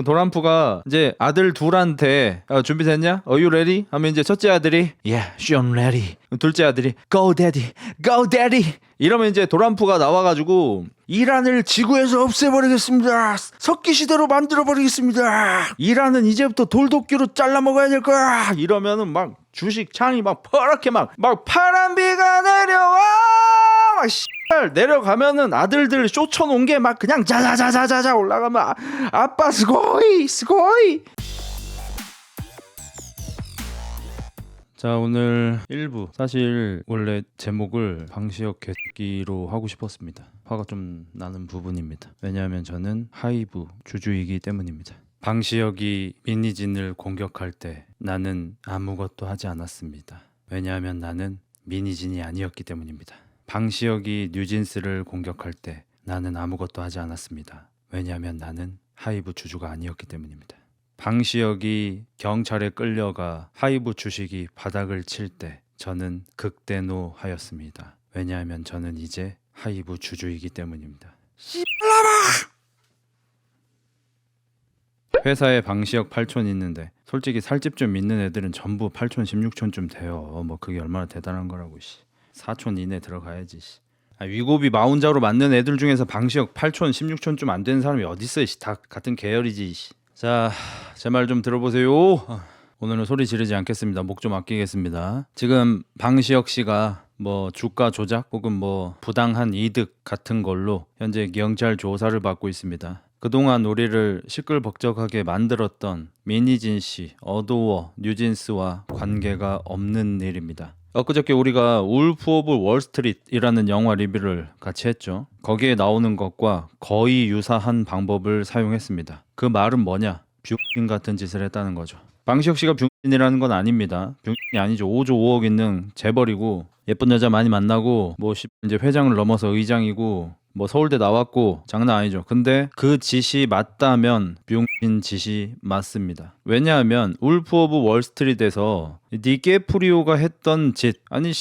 도란프가 이제 아들 둘한테 준비됐냐? Are you ready? 하면 이제 첫째 아들이 Yeah, I'm ready. 둘째 아들이 Go daddy, go daddy. 이러면 이제 도란프가 나와가지고 이란을 지구에서 없애버리겠습니다. 석기 시대로 만들어버리겠습니다. 이란은 이제부터 돌도끼로 잘라 먹어야 될 거야. 이러면은 막 주식 창이 막 퍼렇게 막 파란비가 내려와. 막 씨발 내려가면은 아들들 쇼쳐놓은 게 막 그냥 자자자자자자 올라가면 아빠 스고이 스고이. 자, 오늘 1부 사실 원래 제목을 방시혁 개새끼로 하고 싶었습니다. 화가 좀 나는 부분입니다. 왜냐하면 저는 하이브 주주이기 때문입니다. 방시혁이 미니진을 공격할 때 나는 아무것도 하지 않았습니다. 왜냐하면 나는 미니진이 아니었기 때문입니다. 방시혁이 뉴진스를 공격할 때 나는 아무것도 하지 않았습니다. 왜냐하면 나는 하이브 주주가 아니었기 때문입니다. 방시혁이 경찰에 끌려가 하이브 주식이 바닥을 칠 때 저는 극대노하였습니다. 왜냐하면 저는 이제 하이브 주주이기 때문입니다. 회사에 방시혁 8촌 있는데 솔직히 살집 좀 있는 애들은 전부 8촌 16촌쯤 돼요. 뭐 그게 얼마나 대단한 거라고. 4촌 이내 들어가야지. 위고비 마운자로 맞는 애들 중에서 방시혁 8촌 16촌쯤 안 되는 사람이 어딨어. 다 같은 계열이지. 자, 제 말 좀 들어보세요. 오늘은 소리 지르지 않겠습니다. 목 좀 아끼겠습니다. 지금 방시혁 씨가 뭐 주가 조작 혹은 뭐 부당한 이득 같은 걸로 현재 경찰 조사를 받고 있습니다. 그동안 우리를 시끌벅적하게 만들었던 미니진 씨, 어도어, 뉴진스와 관계가 없는 일입니다. 엊그저께 우리가 울프 오브 월스트리트이라는 영화 리뷰를 같이 했죠. 거기에 나오는 것과 거의 유사한 방법을 사용했습니다. 그 말은 뭐냐? 뷰인 같은 짓을 했다는 거죠. 방시혁 씨가 뷰인이라는 건 아닙니다. 뷰인이 아니죠. 5조 5억 있는 재벌이고 예쁜 여자 많이 만나고 뭐 이제 회장을 넘어서 의장이고 뭐 서울대 나왔고 장난 아니죠. 근데 그 짓이 맞다면 뷰인 짓이 맞습니다. 왜냐하면 울프 오브 월스트리트에서 디케프리오가 했던 짓, 아니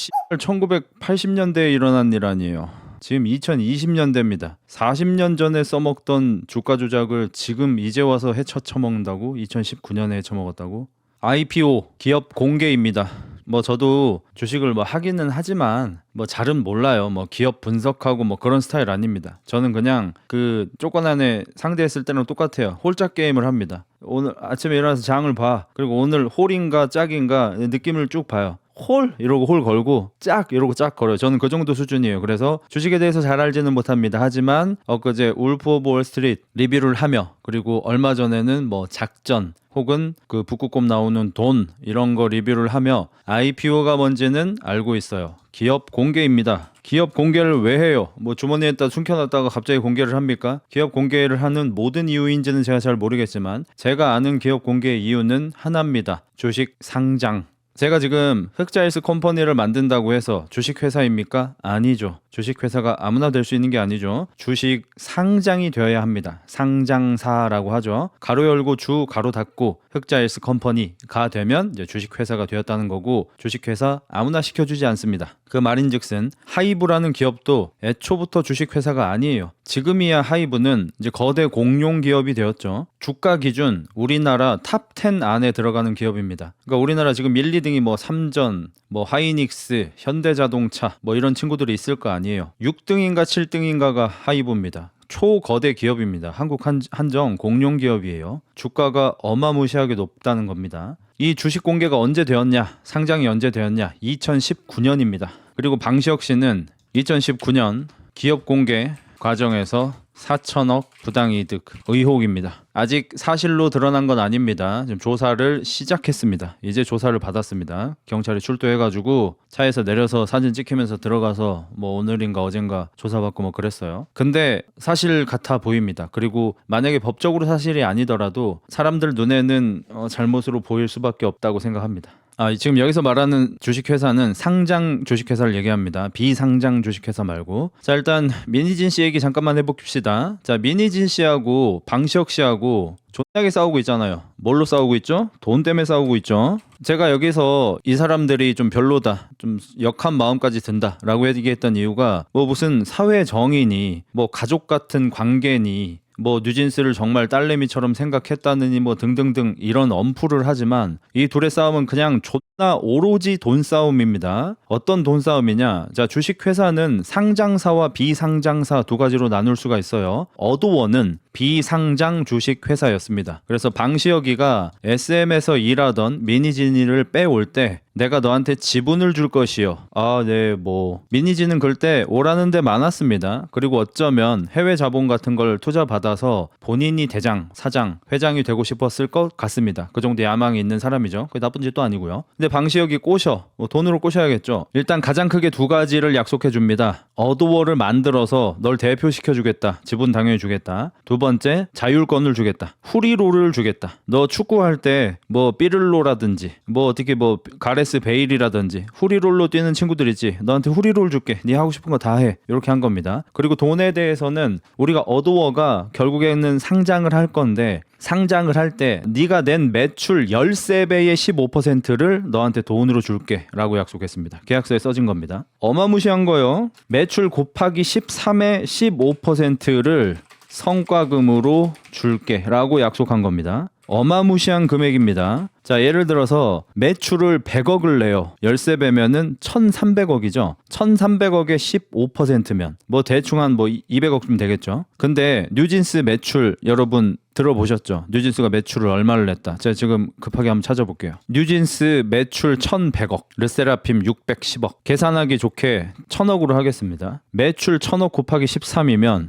1980년대에 일어난 일 아니에요. 지금 2020년대입니다. 40년 전에 써먹던 주가 조작을 지금 이제 와서 헤쳐쳐먹는다고? 2019년에 헤쳐먹었다고? IPO 기업 공개입니다. 뭐 저도 주식을 뭐 하기는 하지만 뭐 잘은 몰라요. 뭐 기업 분석하고 뭐 그런 스타일 아닙니다. 저는 그냥 그 조건안에 상대했을 때랑 똑같아요. 홀짝 게임을 합니다. 오늘 아침에 일어나서 장을 봐. 그리고 오늘 홀인가 짝인가 느낌을 쭉 봐요. 홀 이러고 홀 걸고 짝 이러고 짝 걸어요. 저는 그 정도 수준이에요. 그래서 주식에 대해서 잘 알지는 못합니다. 하지만 엊그제 울프 오브 월스트리트 리뷰를 하며 그리고 얼마 전에는 뭐 작전 혹은 그 북극곰 나오는 돈 이런 거 리뷰를 하며 IPO가 뭔지는 알고 있어요. 기업 공개입니다. 기업 공개를 왜 해요? 뭐 주머니에다 숨겨놨다가 갑자기 공개를 합니까? 기업 공개를 하는 모든 이유인지는 제가 잘 모르겠지만 제가 아는 기업 공개 이유는 하나입니다. 주식 상장. 제가 지금 흑자일스 컴퍼니를 만든다고 해서 주식회사입니까? 아니죠. 주식회사가 아무나 될 수 있는 게 아니죠. 주식 상장이 되어야 합니다. 상장사라고 하죠. 가로 열고 주 가로 닫고 흑자일스 컴퍼니가 되면 이제 주식회사가 되었다는 거고 주식회사 아무나 시켜주지 않습니다. 그 말인즉슨 하이브라는 기업도 애초부터 주식회사가 아니에요. 지금이야 하이브는 이제 거대 공룡 기업이 되었죠. 주가 기준 우리나라 탑 10 안에 들어가는 기업입니다. 그러니까 우리나라 지금 1, 2등이 뭐 삼전, 뭐 하이닉스, 현대자동차 뭐 이런 친구들이 있을 거 아니에요. 6등인가 7등인가가 하이브입니다. 초거대 기업입니다. 한국 한정 공룡 기업이에요. 주가가 어마무시하게 높다는 겁니다. 이 주식 공개가 언제 되었냐? 상장이 언제 되었냐? 2019년입니다. 그리고 방시혁 씨는 2019년 기업 공개 과정에서 4천억 부당이득 의혹입니다. 아직 사실로 드러난 건 아닙니다. 지금 조사를 시작했습니다. 이제 조사를 받았습니다. 경찰이 출두해가지고 차에서 내려서 사진 찍히면서 들어가서 뭐 오늘인가 어젠가 조사받고 뭐 그랬어요. 근데 사실 같아 보입니다. 그리고 만약에 법적으로 사실이 아니더라도 사람들 눈에는 잘못으로 보일 수밖에 없다고 생각합니다. 지금 여기서 말하는 주식회사는 상장 주식회사를 얘기합니다. 비상장 주식회사 말고. 자, 일단 미니진 씨 얘기 잠깐만 해봅시다. 자, 미니진 씨하고 방시혁 씨하고 존나게 싸우고 있잖아요. 뭘로 싸우고 있죠? 돈 때문에 싸우고 있죠. 제가 여기서 이 사람들이 좀 별로다, 좀 역한 마음까지 든다라고 얘기했던 이유가 뭐 무슨 사회 정의니 뭐 가족 같은 관계니 뭐 뉴진스를 정말 딸내미처럼 생각했다느니 뭐 등등등 이런 엄풀을 하지만 이 둘의 싸움은 그냥 존나 오로지 돈 싸움입니다. 어떤 돈 싸움이냐? 자, 주식회사는 상장사와 비상장사 두 가지로 나눌 수가 있어요. 어도원은 비상장 주식회사였습니다. 그래서 방시혁이가 SM에서 일하던 미니진이를 빼올 때 내가 너한테 지분을 줄 것이요. 아, 네, 뭐 미니진은 그때 오라는 데 많았습니다. 그리고 어쩌면 해외 자본 같은 걸 투자 받아서 본인이 대장, 사장, 회장이 되고 싶었을 것 같습니다. 그 정도 야망이 있는 사람이죠. 그게 나쁜 짓도 아니고요. 근데 방시혁이 꼬셔. 뭐 돈으로 꼬셔야겠죠. 일단 가장 크게 두 가지를 약속해 줍니다. 어도어를 만들어서 널 대표시켜 주겠다. 지분 당연히 주겠다. 두 번째, 자율권을 주겠다. 후리로를 주겠다. 너 축구할 때 뭐 삐를로라든지 뭐 어떻게 뭐 가레스 베일이라든지 후리롤로 뛰는 친구들 있지. 너한테 후리롤 줄게. 네 하고 싶은 거 다 해. 이렇게 한 겁니다. 그리고 돈에 대해서는 우리가 어도어가 결국에는 상장을 할 건데 상장을 할 때 네가 낸 매출 13배의 15%를 너한테 돈으로 줄게 라고 약속했습니다. 계약서에 써진 겁니다. 어마무시한 거요. 매출 곱하기 13의 15%를 성과금으로 줄게 라고 약속한 겁니다. 어마무시한 금액입니다. 자, 예를 들어서 매출을 100억을 내요. 13배면은 1300억이죠. 1300억의 15%면 뭐 대충 한 뭐 200억쯤 되겠죠. 근데 뉴진스 매출 여러분 들어보셨죠? 뉴진스가 매출을 얼마를 냈다. 제가 지금 급하게 한번 찾아볼게요. 뉴진스 매출 1100억, 르세라핌 610억. 계산하기 좋게 1000억으로 하겠습니다. 매출 1000억 곱하기 13이면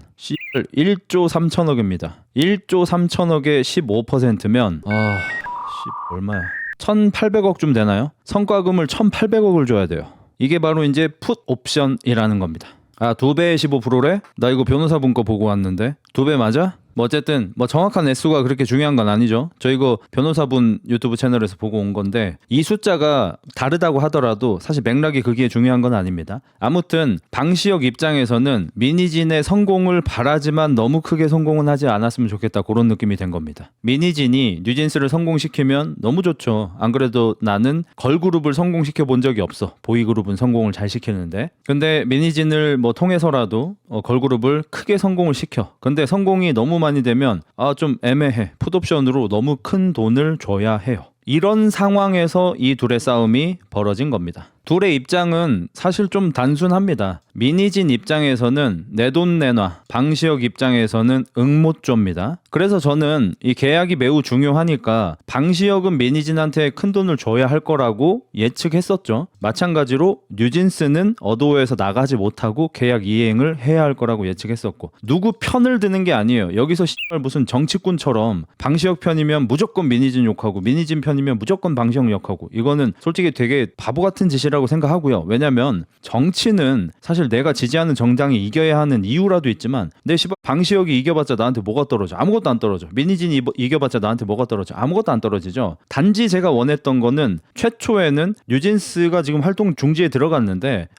1조 3천억입니다. 1조 3천억의 15%면 얼마야? 1800억쯤 되나요? 성과금을 1800억을 줘야 돼요. 이게 바로 이제 풋 옵션이라는 겁니다. 아, 2배의 15%래? 나 이거 변호사분 거 보고 왔는데 2배 맞아? 뭐 어쨌든 뭐 정확한 액수가 그렇게 중요한 건 아니죠. 저 이거 변호사분 유튜브 채널에서 보고 온 건데 이 숫자가 다르다고 하더라도 사실 맥락이 그게 중요한 건 아닙니다. 아무튼 방시혁 입장에서는 미니진의 성공을 바라지만 너무 크게 성공은 하지 않았으면 좋겠다, 그런 느낌이 된 겁니다. 미니진이 뉴진스를 성공시키면 너무 좋죠. 안 그래도 나는 걸그룹을 성공시켜 본 적이 없어. 보이그룹은 성공을 잘 시키는데, 근데 미니진을 뭐 통해서라도 걸그룹을 크게 성공을 시켜. 근데 성공이 너무 많이 되면 좀 애매해. 풋옵션으로 너무 큰 돈을 줘야 해요. 이런 상황에서 이 둘의 싸움이 벌어진 겁니다. 둘의 입장은 사실 좀 단순합니다. 미니진 입장에서는 내 돈 내놔, 방시혁 입장에서는 응모조입니다. 그래서 저는 이 계약이 매우 중요하니까 방시혁은 미니진한테 큰 돈을 줘야 할 거라고 예측했었죠. 마찬가지로 뉴진스는 어도어에서 나가지 못하고 계약 이행을 해야 할 거라고 예측했었고, 누구 편을 드는 게 아니에요. 여기서 무슨 정치꾼처럼 방시혁 편이면 무조건 미니진 욕하고 미니진 편이면 무조건 방시혁 욕하고, 이거는 솔직히 되게 바보 같은 짓이라고 생각하고요. 왜냐면 정치는 사실 내가 지지하는 정당이 이겨야 하는 이유라도 있지만, 내 방시혁이 이겨봤자 나한테 뭐가 떨어져? 아무것도 안 떨어져. 미니진이 이겨봤자 나한테 뭐가 떨어져? 아무것도 안 떨어지죠. 단지 제가 원했던 거는 최초에는 뉴진스가 지금 활동 중지에 들어갔는데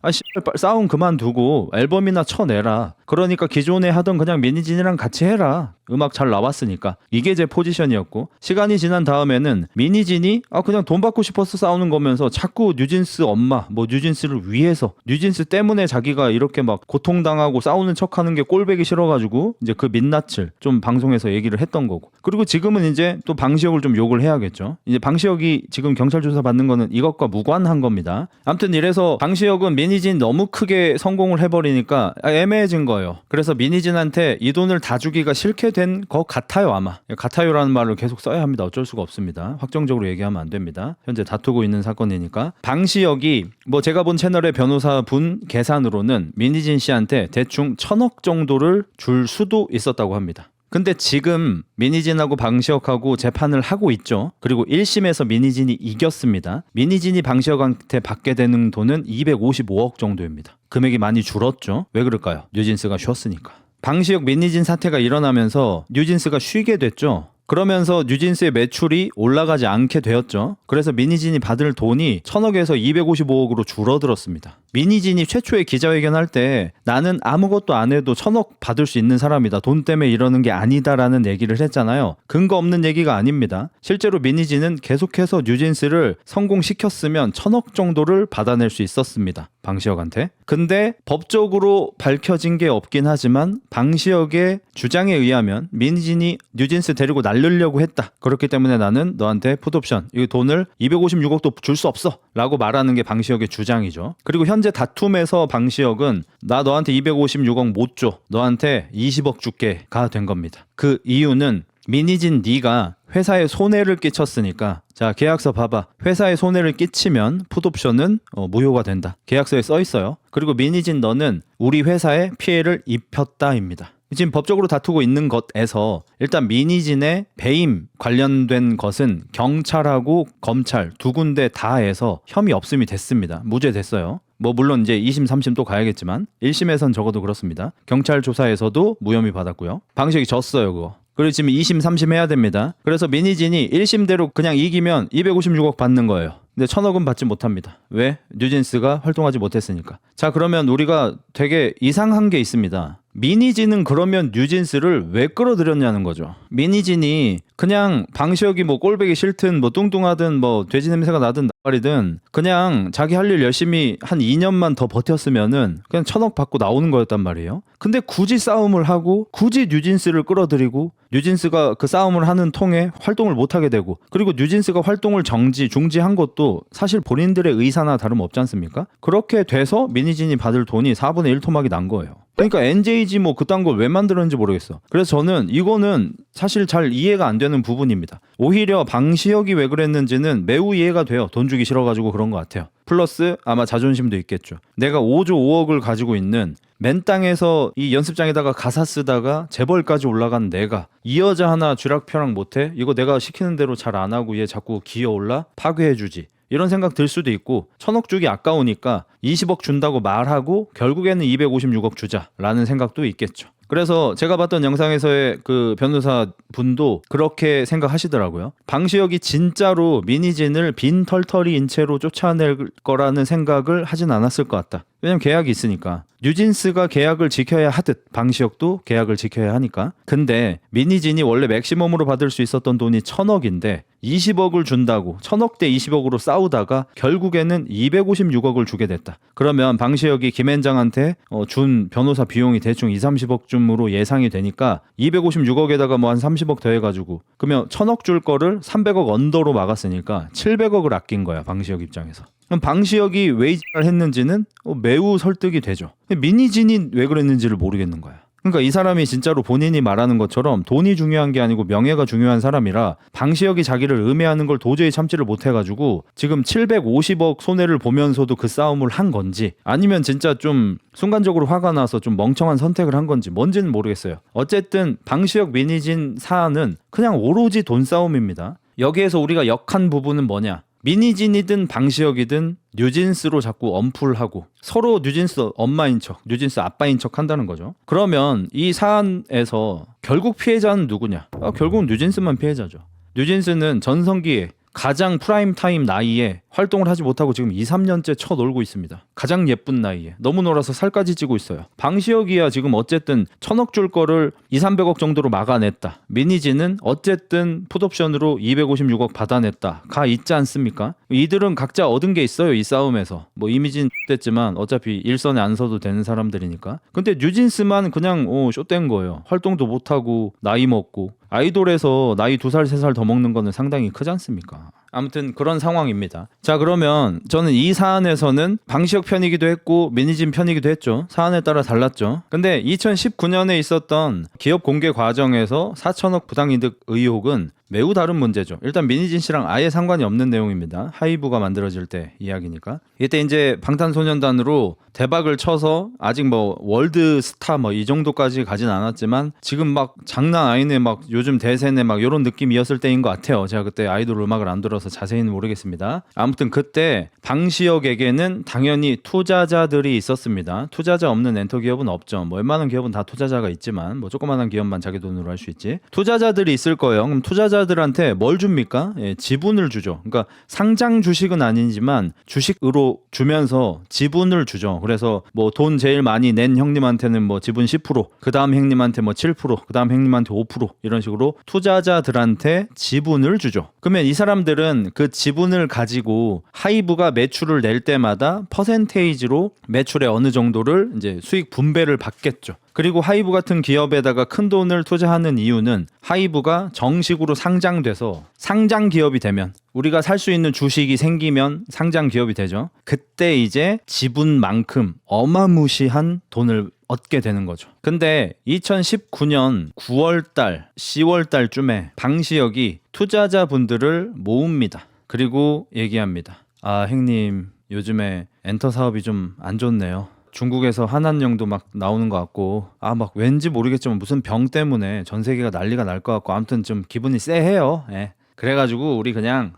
싸움 그만두고 앨범이나 쳐내라. 그러니까 기존에 하던 그냥 미니진이랑 같이 해라. 음악 잘 나왔으니까. 이게 제 포지션이었고, 시간이 지난 다음에는 미니진이 그냥 돈 받고 싶어서 싸우는 거면서 자꾸 뉴진스 엄마, 뭐 뉴진스를 위해서, 뉴진스 때문에 자기가 이렇게 막 고통당하고 싸우는 척하는 게 꼴배기 싫어가지고 이제 그 민낯을 좀 방송에서 얘기를 했던 거고, 그리고 지금은 이제 또 방시혁을 좀 욕을 해야겠죠. 이제 방시혁이 지금 경찰 조사 받는 거는 이것과 무관한 겁니다. 아무튼 이래서 방시혁은 미니진 너무 크게 성공을 해버리니까 애매해진 거예요. 그래서 미니진한테 이 돈을 다 주기가 싫게 된 것 같아요. 아마 같아요라는 말을 계속 써야 합니다. 어쩔 수가 없습니다. 확정적으로 얘기하면 안 됩니다. 현재 다투고 있는 사건이니까. 방시혁이 뭐 제가 본 채널의 변호사분 계산으로는 미니진 씨한테 대충 1000억 정도를 줄 수도 있었다고 합니다. 근데 지금 미니진하고 방시혁하고 재판을 하고 있죠. 그리고 1심에서 미니진이 이겼습니다. 미니진이 방시혁한테 받게 되는 돈은 255억 정도입니다. 금액이 많이 줄었죠. 왜 그럴까요? 뉴진스가 쉬었으니까. 방시혁 미니진 사태가 일어나면서 뉴진스가 쉬게 됐죠. 그러면서 뉴진스의 매출이 올라가지 않게 되었죠. 그래서 미니진이 받을 돈이 1000억에서 255억으로 줄어들었습니다. 민희진이 최초의 기자회견할 때 나는 아무것도 안 해도 1,000억 받을 수 있는 사람이다. 돈 때문에 이러는 게 아니다라는 얘기를 했잖아요. 근거 없는 얘기가 아닙니다. 실제로 민희진은 계속해서 뉴진스를 성공시켰으면 1,000억 정도를 받아낼 수 있었습니다. 방시혁한테. 근데 법적으로 밝혀진 게 없긴 하지만 방시혁의 주장에 의하면 민희진이 뉴진스 데리고 날르려고 했다. 그렇기 때문에 나는 너한테 풋옵션 이 돈을 256억도 줄 수 없어 라고 말하는 게 방시혁의 주장이죠. 그리고 현재 다툼에서 방시혁은 나 너한테 256억 못 줘. 너한테 20억 줄게가 된 겁니다. 그 이유는 민희진 네가 회사에 손해를 끼쳤으니까 자 계약서 봐봐. 회사에 손해를 끼치면 풋옵션은 무효가 된다. 계약서에 써 있어요. 그리고 민희진 너는 우리 회사에 피해를 입혔다입니다. 지금 법적으로 다투고 있는 것에서 일단 민희진의 배임 관련된 것은 경찰하고 검찰 두 군데 다 해서 혐의 없음이 됐습니다. 무죄됐어요. 뭐 물론 이제 2심, 3심 또 가야겠지만 1심에선 적어도 그렇습니다. 경찰 조사에서도 무혐의 받았고요. 방식이 졌어요 그거. 그리고 지금 2심, 3심 해야 됩니다. 그래서 민희진이 1심대로 그냥 이기면 256억 받는 거예요. 근데 1,000억은 받지 못합니다. 왜? 뉴진스가 활동하지 못했으니까. 자 그러면 우리가 되게 이상한 게 있습니다. 민희진은 그러면 뉴진스를 왜 끌어들였냐는 거죠. 민희진이 그냥 방시혁이 뭐 꼴보기 싫든 뭐 뚱뚱하든 뭐 돼지 냄새가 나든 나발이든 그냥 자기 할 일 열심히 한 2년만 더 버텼으면은 그냥 1,000억 받고 나오는 거였단 말이에요. 근데 굳이 싸움을 하고 굳이 뉴진스를 끌어들이고 뉴진스가 그 싸움을 하는 통에 활동을 못하게 되고 그리고 뉴진스가 활동을 중지한 것도 사실 본인들의 의사나 다름없지 않습니까? 그렇게 돼서 민희진이 받을 돈이 4분의 1 토막이 난 거예요. 그러니까 NJG 뭐 그딴 걸 왜 만들었는지 모르겠어. 그래서 저는 이거는 사실 잘 이해가 안 되는 부분입니다. 오히려 방시혁이 왜 그랬는지는 매우 이해가 돼요. 돈 주기 싫어가지고 그런 것 같아요. 플러스 아마 자존심도 있겠죠. 내가 5조 5억을 가지고 있는 맨 땅에서 이 연습장에다가 가사 쓰다가 재벌까지 올라간 내가 이 여자 하나 쥐락펴락 못해? 이거 내가 시키는 대로 잘 안 하고 얘 자꾸 기어올라? 파괴해주지. 이런 생각 들 수도 있고 1,000억 주기 아까우니까 20억 준다고 말하고 결국에는 256억 주자라는 생각도 있겠죠. 그래서 제가 봤던 영상에서의 그 변호사 분도 그렇게 생각하시더라고요. 방시혁이 진짜로 민희진을 빈털터리인 채로 쫓아낼 거라는 생각을 하진 않았을 것 같다. 왜냐면 계약이 있으니까. 뉴진스가 계약을 지켜야 하듯 방시혁도 계약을 지켜야 하니까. 근데 민희진이 원래 맥시멈으로 받을 수 있었던 돈이 1,000억인데 20억을 준다고 1,000억 대 20억으로 싸우다가 결국에는 256억을 주게 됐다. 그러면 방시혁이 김앤장한테 준 변호사 비용이 대충 2-30억쯤으로 예상이 되니까 256억에다가 뭐 한 30억 더해가지고 그러면 1,000억 줄 거를 300억 언더로 막았으니까 700억을 아낀 거야 방시혁 입장에서. 그럼 방시혁이 왜 이 X를 했는지는 매우 설득이 되죠. 민희진이 왜 그랬는지를 모르겠는 거야. 그러니까 이 사람이 진짜로 본인이 말하는 것처럼 돈이 중요한 게 아니고 명예가 중요한 사람이라 방시혁이 자기를 음해하는 걸 도저히 참지를 못해가지고 지금 750억 손해를 보면서도 그 싸움을 한 건지 아니면 진짜 좀 순간적으로 화가 나서 좀 멍청한 선택을 한 건지 뭔지는 모르겠어요. 어쨌든 방시혁 민희진 사안은 그냥 오로지 돈 싸움입니다. 여기에서 우리가 역한 부분은 뭐냐? 민희진이든 방시혁이든 뉴진스로 자꾸 언풀하고 서로 뉴진스 엄마인 척, 뉴진스 아빠인 척 한다는 거죠. 그러면 이 사안에서 결국 피해자는 누구냐? 결국은 뉴진스만 피해자죠. 뉴진스는 전성기에 가장 프라임 타임 나이에 활동을 하지 못하고 지금 2-3년째 쳐놀고 있습니다. 가장 예쁜 나이에 너무 놀아서 살까지 찌고 있어요. 방시혁이야 지금 어쨌든 1,000억 줄 거를 2-300억 정도로 막아냈다. 민희진은 어쨌든 풋옵션으로 256억 받아냈다. 가 있지 않습니까? 이들은 각자 얻은 게 있어요. 이 싸움에서. 뭐 이미지는 됐지만 어차피 일선에 안 서도 되는 사람들이니까. 근데 뉴진스만 그냥 쇼된 거예요. 활동도 못하고 나이 먹고. 아이돌에서 나이 2살, 3살 더 먹는 거는 상당히 크지 않습니까? 아무튼 그런 상황입니다. 자 그러면 저는 이 사안에서는 방시혁 편이기도 했고 민희진 편이기도 했죠. 사안에 따라 달랐죠. 근데 2019년에 있었던 기업 공개 과정에서 4천억 부당이득 의혹은 매우 다른 문제죠. 일단 민희진 씨랑 아예 상관이 없는 내용입니다. 하이브가 만들어질 때 이야기니까. 이때 이제 방탄소년단으로 대박을 쳐서 아직 뭐 월드 스타 뭐 이 정도까지 가진 않았지만 지금 막 장난 아니네 막 요즘 대세네 막 이런 느낌이었을 때인 것 같아요. 제가 그때 아이돌 음악을 안 들어서 자세히는 모르겠습니다. 아무튼 그때 방시혁에게는 당연히 투자자들이 있었습니다. 투자자 없는 엔터 기업은 없죠. 뭐 웬만한 기업은 다 투자자가 있지만 뭐 조그만한 기업만 자기 돈으로 할 수 있지. 투자자들이 있을 거예요. 그럼 투자자 투자자들한테 뭘 줍니까? 예, 지분을 주죠. 그러니까 상장 주식은 아니지만 주식으로 주면서 지분을 주죠. 그래서 뭐 돈 제일 많이 낸 형님한테는 뭐 지분 10%, 그 다음 형님한테 뭐 7%, 그 다음 형님한테 5% 이런 식으로 투자자들한테 지분을 주죠. 그러면 이 사람들은 그 지분을 가지고 하이브가 매출을 낼 때마다 퍼센테이지로 매출의 어느 정도를 이제 수익 분배를 받겠죠. 그리고 하이브 같은 기업에다가 큰 돈을 투자하는 이유는 하이브가 정식으로 상장돼서 상장 기업이 되면 우리가 살 수 있는 주식이 생기면 상장 기업이 되죠. 그때 이제 지분만큼 어마무시한 돈을 얻게 되는 거죠. 근데 2019년 9월달, 10월달쯤에 방시혁이 투자자분들을 모읍니다. 그리고 얘기합니다. 아, 형님 요즘에 엔터 사업이 좀 안 좋네요. 중국에서 한한령도 막 나오는 것 같고 막 왠지 모르겠지만 무슨 병 때문에 전 세계가 난리가 날 것 같고 아무튼 좀 기분이 쎄해요. 예. 그래가지고 우리 그냥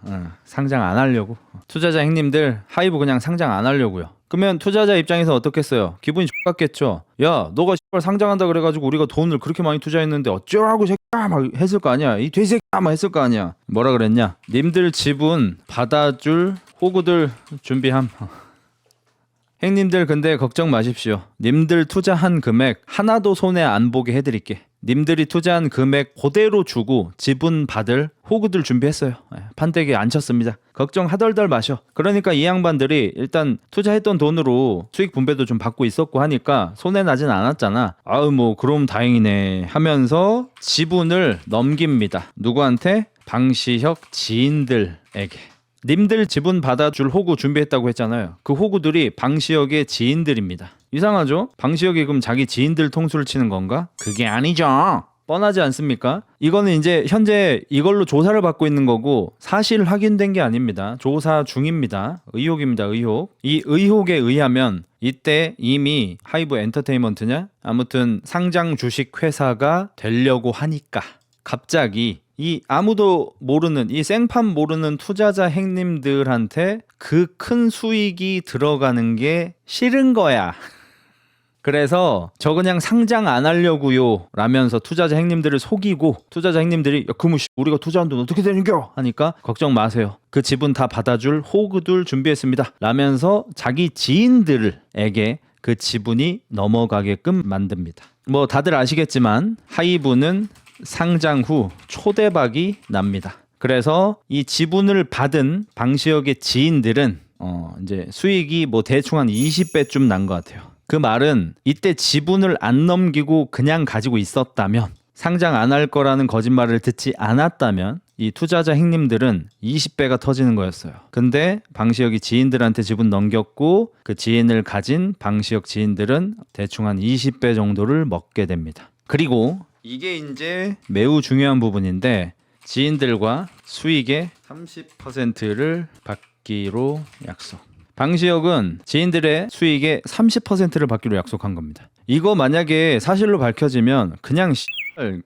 상장 안 하려고 투자자 형님들 하이브 그냥 상장 안 하려고요. 그러면 투자자 입장에서 어떻겠어요? 기분이 X같겠죠. 야 너가 상장한다 그래가지고 우리가 돈을 그렇게 많이 투자했는데 어쩌라고 새끼야 막 했을 거 아니야. 이 돼새끼야 막 했을 거 아니야. 뭐라 그랬냐. 님들 지분 받아줄 호구들 준비함. 형님들 근데 걱정 마십시오. 님들 투자한 금액 하나도 손해 안 보게 해드릴게. 님들이 투자한 금액 그대로 주고 지분 받을 호구들 준비했어요. 판때기 안 쳤습니다. 걱정 하덜덜 마셔. 그러니까 이 양반들이 일단 투자했던 돈으로 수익 분배도 좀 받고 있었고 하니까 손해 나진 않았잖아. 아유 뭐 그럼 다행이네 하면서 지분을 넘깁니다. 누구한테? 방시혁 지인들에게. 님들 지분 받아줄 호구 준비했다고 했잖아요. 그 호구들이 방시혁의 지인들입니다. 이상하죠? 방시혁이 그럼 자기 지인들 통수를 치는 건가? 그게 아니죠. 뻔하지 않습니까? 이거는 이제 현재 이걸로 조사를 받고 있는 거고 사실 확인된 게 아닙니다. 조사 중입니다. 의혹입니다. 의혹. 이 의혹에 의하면 이때 이미 하이브 엔터테인먼트냐? 아무튼 상장 주식 회사가 되려고 하니까 갑자기 이 아무도 모르는 이 생판 모르는 투자자 행님들한테 그 큰 수익이 들어가는 게 싫은 거야. 그래서 저 그냥 상장 안 하려고요 라면서 투자자 행님들을 속이고 투자자 행님들이 그럼 우리가 투자한 돈 어떻게 되는겨 하니까 걱정 마세요. 그 지분 다 받아줄 호구들 준비했습니다 라면서 자기 지인들에게 그 지분이 넘어가게끔 만듭니다. 뭐 다들 아시겠지만 하이브는 상장 후 초대박이 납니다. 그래서 이 지분을 받은 방시혁의 지인들은 이제 수익이 뭐 대충 한 20배쯤 난 것 같아요. 그 말은 이때 지분을 안 넘기고 그냥 가지고 있었다면 상장 안 할 거라는 거짓말을 듣지 않았다면 이 투자자 행님들은 20배가 터지는 거였어요. 근데 방시혁이 지인들한테 지분 넘겼고 그 지인을 가진 방시혁 지인들은 대충 한 20배 정도를 먹게 됩니다. 그리고 이게 이제 매우 중요한 부분인데 지인들과 수익의 30%를 받기로 약속. 방시혁은 지인들의 수익의 30%를 받기로 약속한 겁니다. 이거 만약에 사실로 밝혀지면 그냥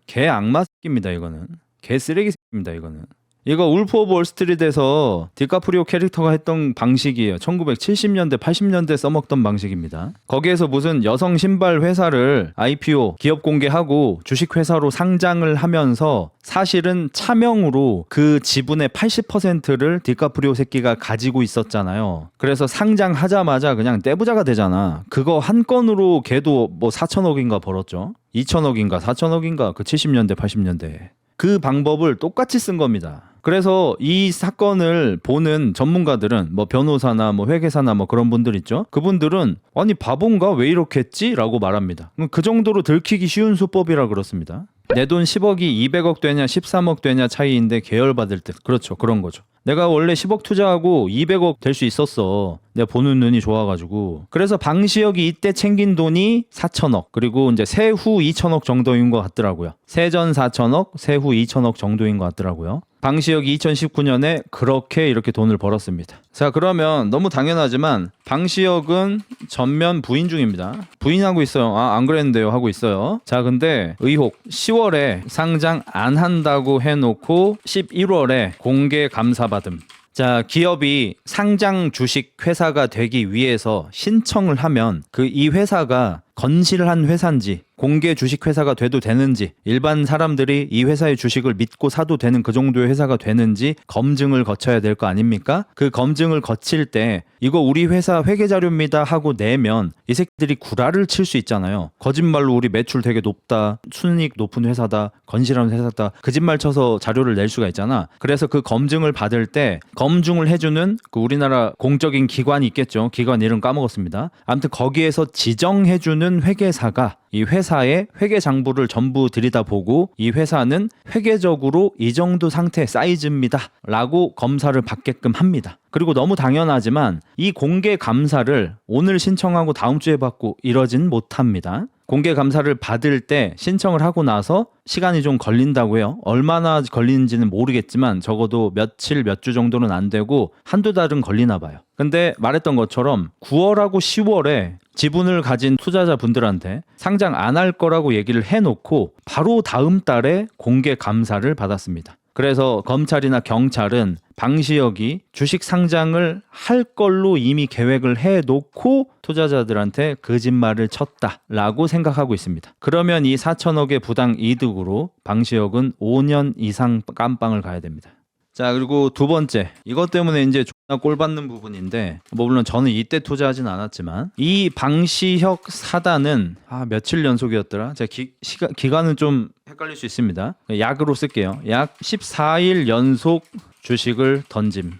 개 악마 새끼입니다. 이거는 개 쓰레기 새끼입니다. 이거는 이거 울프 오브 월스트리트에서 디카프리오 캐릭터가 했던 방식이에요. 1970년대 80년대 써먹던 방식입니다. 거기에서 무슨 여성 신발 회사를 IPO 기업 공개하고 주식회사로 상장을 하면서 사실은 차명으로 그 지분의 80%를 디카프리오 새끼가 가지고 있었잖아요. 그래서 상장하자마자 그냥 떼부자가 되잖아. 그거 한 건으로 걔도 뭐 4천억인가 벌었죠. 2천억인가 4천억인가 그 70년대 80년대 그 방법을 똑같이 쓴 겁니다. 그래서 이 사건을 보는 전문가들은 뭐 변호사나 뭐 회계사나 뭐 그런 분들 있죠. 그분들은 아니 바본가 왜 이렇게 했지? 라고 말합니다. 그 정도로 들키기 쉬운 수법이라 그렇습니다. 내 돈 10억이 200억 되냐 13억 되냐 차이인데 계열받을 듯. 그렇죠. 그런 거죠. 내가 원래 10억 투자하고 200억 될 수 있었어. 내가 보는 눈이 좋아가지고. 그래서 방시혁이 이때 챙긴 돈이 4천억 그리고 이제 세후 2천억 정도인 것 같더라고요. 세전 4천억 세후 2천억 정도인 것 같더라고요. 방시혁이 2019년에 그렇게 이렇게 돈을 벌었습니다. 자, 그러면 너무 당연하지만 방시혁은 전면 부인 중입니다. 부인하고 있어요. 안 그랬는데요 하고 있어요. 자, 근데 의혹 10월에 상장 안 한다고 해놓고 11월에 공개 감사받음. 자, 기업이 상장 주식 회사가 되기 위해서 신청을 하면 이 회사가 건실한 회사인지 공개 주식 회사가 돼도 되는지 일반 사람들이 이 회사의 주식을 믿고 사도 되는 그 정도의 회사가 되는지 검증을 거쳐야 될 거 아닙니까? 그 검증을 거칠 때 이거 우리 회사 회계 자료입니다 하고 내면 이 새끼들이 구라를 칠 수 있잖아요. 거짓말로 우리 매출 되게 높다, 순이익 높은 회사다, 건실한 회사다 거짓말 쳐서 자료를 낼 수가 있잖아. 그래서 그 검증을 받을 때 검증을 해주는 그 우리나라 공적인 기관이 있겠죠. 기관 이름 까먹었습니다. 아무튼 거기에서 지정해주는 회계사가 이 회사의 회계 장부를 전부 들여다보고 이 회사는 회계적으로 이 정도 상태 사이즈입니다 라고 검사를 받게끔 합니다. 그리고 너무 당연하지만 이 공개 감사를 오늘 신청하고 다음 주에 받고 이러진 못합니다. 공개 감사를 받을 때 신청을 하고 나서 시간이 좀 걸린다고 해요. 얼마나 걸리는지는 모르겠지만 적어도 며칠 몇 주 정도는 안 되고 한두 달은 걸리나 봐요. 근데 말했던 것처럼 9월하고 10월에 지분을 가진 투자자분들한테 상장 안 할 거라고 얘기를 해놓고 바로 다음 달에 공개 감사를 받았습니다. 그래서 검찰이나 경찰은 방시혁이 주식 상장을 할 걸로 이미 계획을 해놓고 투자자들한테 거짓말을 쳤다라고 생각하고 있습니다. 그러면 이 4천억의 부당 이득으로 방시혁은 5년 이상 깜빵을 가야 됩니다. 자, 그리고 두 번째, 이것 때문에 이제 존나 꼴 받는 부분인데 뭐 물론 저는 이때 투자하진 않았지만 이 방시혁 사단은 며칠 연속이었더라? 제가 기간은 좀 헷갈릴 수 있습니다. 약으로 쓸게요. 약 14일 연속 주식을 던짐.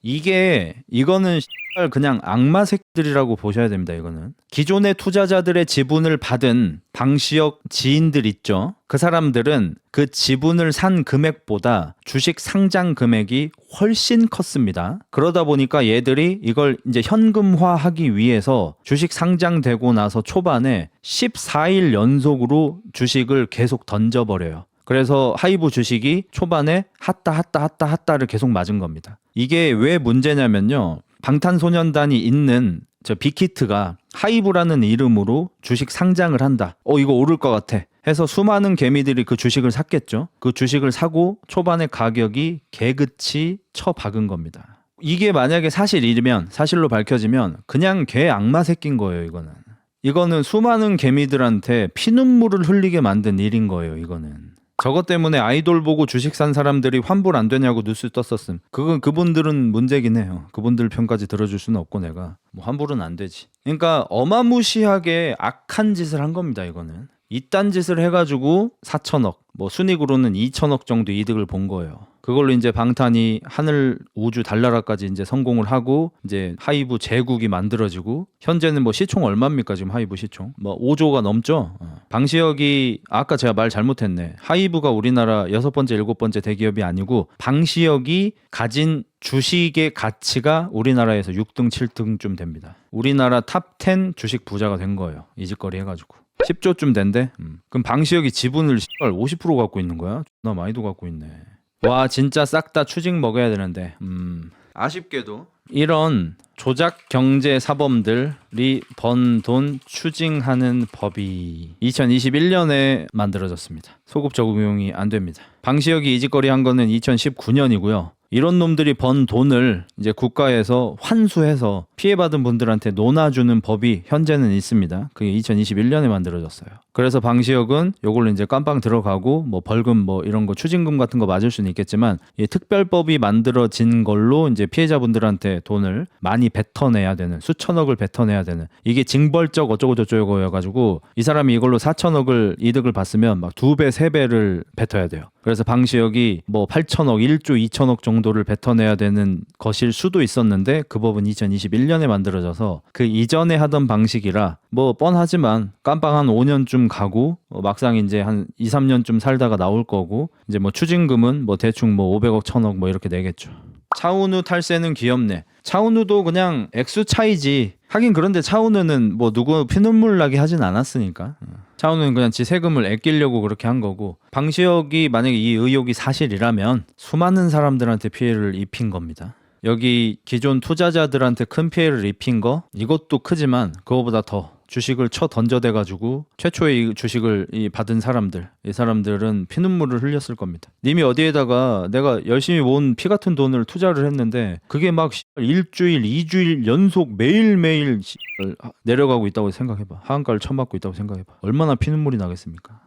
이거는 그냥 악마 새끼들이라고 보셔야 됩니다. 이거는 기존의 투자자들의 지분을 받은 방시혁 지인들 있죠. 그 사람들은 그 지분을 산 금액보다 주식 상장 금액이 훨씬 컸습니다. 그러다 보니까 얘들이 이걸 이제 현금화하기 위해서 주식 상장되고 나서 초반에 14일 연속으로 주식을 계속 던져버려요. 그래서 하이브 주식이 초반에 핫다를 계속 맞은 겁니다. 이게 왜 문제냐면요. 방탄소년단이 있는 저 빅히트가 하이브라는 이름으로 주식 상장을 한다. 이거 오를 것 같아. 해서 수많은 개미들이 그 주식을 샀겠죠. 그 주식을 사고 초반에 가격이 개그치 쳐박은 겁니다. 이게 만약에 사실로 밝혀지면 그냥 개 악마 새끼인 거예요. 이거는 수많은 개미들한테 피눈물을 흘리게 만든 일인 거예요. 이거는. 저것 때문에 아이돌 보고 주식 산 사람들이 환불 안 되냐고 뉴스 떴었음. 그분들은 문제긴 해요. 그분들 편까지 들어줄 수는 없고 내가 뭐 환불은 안 되지. 그러니까 어마무시하게 악한 짓을 한 겁니다. 이거는. 이딴 짓을 해가지고 4천억, 뭐 순익으로는 2천억 정도 이득을 본 거예요. 그걸로 이제 방탄이 하늘 우주 달나라까지 이제 성공을 하고 이제 하이브 제국이 만들어지고 현재는 뭐 시총 얼마입니까 지금 하이브 시총? 뭐 5조가 넘죠. 방시혁이 아까 제가 말 잘못했네. 하이브가 우리나라 6번째, 7번째 대기업이 아니고 방시혁이 가진 주식의 가치가 우리나라에서 6등, 7등쯤 됩니다. 우리나라 탑 10 주식 부자가 된 거예요. 이 짓거리 해가지고. 10조쯤 된대. 그럼 방시혁이 지분을 50% 갖고 있는 거야? 나 많이도 갖고 있네. 와 진짜 싹 다 추징 먹어야 되는데 아쉽게도 이런 조작 경제 사범들이 번 돈 추징하는 법이 2021년에 만들어졌습니다. 소급 적용이 안 됩니다. 방시혁이 이 짓거리 한 거는 2019년이고요. 이런 놈들이 번 돈을 이제 국가에서 환수해서 피해받은 분들한테 논아주는 법이 현재는 있습니다. 그게 2021년에 만들어졌어요. 그래서 방시혁은 요걸로 이제 깜빵 들어가고 뭐 벌금 뭐 이런 거 추징금 같은 거 맞을 수는 있겠지만 이 특별법이 만들어진 걸로 이제 피해자분들한테 돈을 많이 뱉어내야 되는 수천억을 뱉어내야 되는 이게 징벌적 어쩌고 저쩌고여가지고 이 사람이 이걸로 4천억을 이득을 봤으면 막 2배, 3배를 뱉어야 돼요. 그래서 방시혁이 뭐 8천억, 1조 2천억 정도를 뱉어내야 되는 것일 수도 있었는데 그 법은 2021년에 만들어져서 그 이전에 하던 방식이라 뭐 뻔하지만 깜빵 한 5년쯤 가고 막상 이제 한 2, 3년쯤 살다가 나올 거고 이제 뭐 추징금은 뭐 대충 뭐 500억, 1000억 뭐 이렇게 내겠죠. 차은우 탈세는 귀엽네. 차은우도 그냥 액수 차이지. 하긴 그런데 차은우는 뭐 누구 피눈물 나게 하진 않았으니까. 차은우는 그냥 지 세금을 아끼려고 그렇게 한 거고 방시혁이 만약에 이 의혹이 사실이라면 수많은 사람들한테 피해를 입힌 겁니다. 여기 기존 투자자들한테 큰 피해를 입힌 거 이것도 크지만 그거보다 더 주식을 쳐 던져대가지고 최초에 이 주식을 받은 사람들, 이 사람들은 피눈물을 흘렸을 겁니다. 님이 어디에다가 내가 열심히 모은 피 같은 돈을 투자를 했는데 그게 막 일주일, 2주일 연속 매일매일 내려가고 있다고 생각해봐. 하한가를 쳐맞고 있다고 생각해봐. 얼마나 피눈물이 나겠습니까?